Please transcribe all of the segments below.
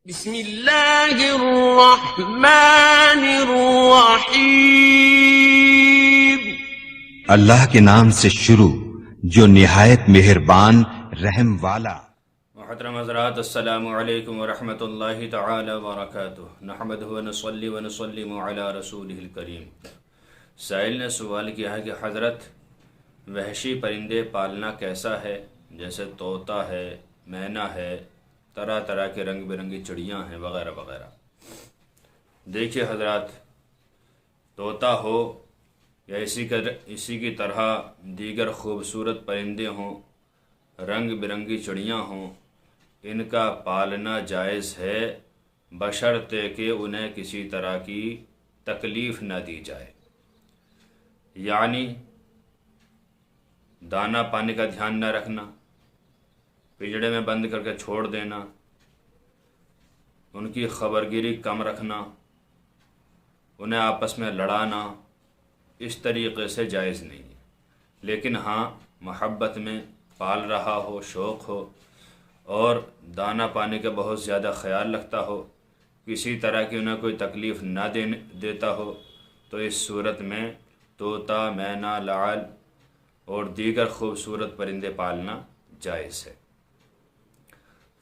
بسم اللہ الرحمن الرحیم۔ اللہ کے نام سے شروع جو نہایت مہربان رحم والا۔ محترم حضرات، السلام علیکم ورحمۃ اللہ تعالی وبرکاتہ۔ نحمدہ ونصلی ونسلم علی رسولہ الکریم۔ سائل نے سوال کیا ہے کہ حضرت وحشی پرندے پالنا کیسا ہے، جیسے طوطا ہے، مینا ہے، طرح طرح کے رنگ برنگی چڑیاں ہیں وغیرہ وغیرہ۔ دیکھیے حضرات، طوطا ہو یا اسی کی طرح دیگر خوبصورت پرندے ہوں، رنگ برنگی چڑیاں ہوں، ان کا پالنا جائز ہے بشرطے کہ انہیں کسی طرح کی تکلیف نہ دی جائے، یعنی دانہ پانی کا دھیان نہ رکھنا، پنجڑے میں بند کر کے چھوڑ دینا، ان کی خبرگیری کم رکھنا، انہیں آپس میں لڑانا، اس طریقے سے جائز نہیں ہے۔ لیکن ہاں، محبت میں پال رہا ہو، شوق ہو اور دانہ پانی کا بہت زیادہ خیال رکھتا ہو، کسی طرح کی انہیں کوئی تکلیف نہ دیتا ہو، تو اس صورت میں طوطا، مینا، لعل اور دیگر خوبصورت پرندے پالنا جائز ہے۔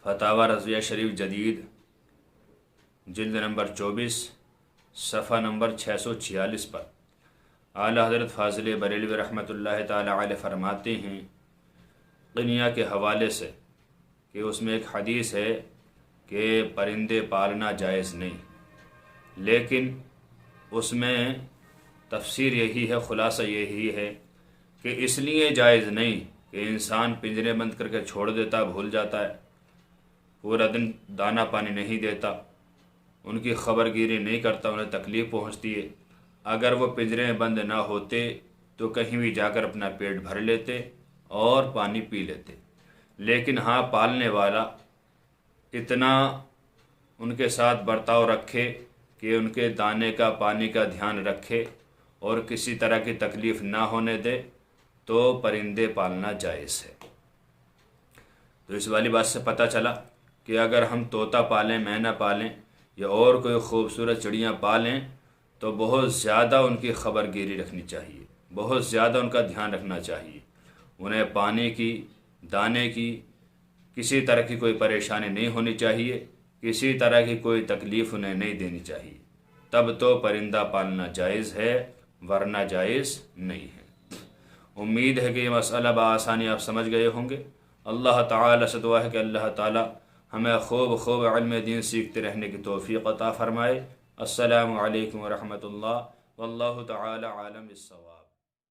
فتاوی رضویہ شریف جدید جلد نمبر 24 صفحہ نمبر 646 پر اعلی حضرت فاضل بریلوی رحمۃ اللہ تعالی علیہ فرماتے ہیں قنیہ کے حوالے سے کہ اس میں ایک حدیث ہے کہ پرندے پالنا جائز نہیں، لیکن اس میں تفسیر یہی ہے، خلاصہ یہی ہے کہ اس لیے جائز نہیں کہ انسان پنجرے بند کر کے چھوڑ دیتا، بھول جاتا ہے، پورا دن دانہ پانی نہیں دیتا، ان کی خبر گیری نہیں کرتا، انہیں تکلیف پہنچتی ہے۔ اگر وہ پنجرے میں بند نہ ہوتے تو کہیں بھی جا کر اپنا پیٹ بھر لیتے اور پانی پی لیتے۔ لیکن ہاں، پالنے والا اتنا ان کے ساتھ برتاؤ رکھے کہ ان کے دانے کا، پانی کا دھیان رکھے اور کسی طرح کی تکلیف نہ ہونے دے، تو پرندے پالنا جائز ہے۔ تو اس والی بات سے پتہ چلا کہ اگر ہم طوطا پالیں، مینا پالیں یا اور کوئی خوبصورت چڑیاں پالیں تو بہت زیادہ ان کی خبر گیری رکھنی چاہیے، بہت زیادہ ان کا دھیان رکھنا چاہیے، انہیں پانی کی، دانے کی، کسی طرح کی کوئی پریشانی نہیں ہونی چاہیے، کسی طرح کی کوئی تکلیف انہیں نہیں دینی چاہیے، تب تو پرندہ پالنا جائز ہے، ورنہ جائز نہیں ہے۔ امید ہے کہ یہ مسئلہ بآسانی آپ سمجھ گئے ہوں گے۔ اللہ تعالی سے دعا ہے کہ اللہ تعالی ہمیں خوب علم دین سیکھتے رہنے کی توفیق عطا فرمائے۔ السلام علیکم ورحمۃ اللہ، واللہ تعالی عالم بالصواب۔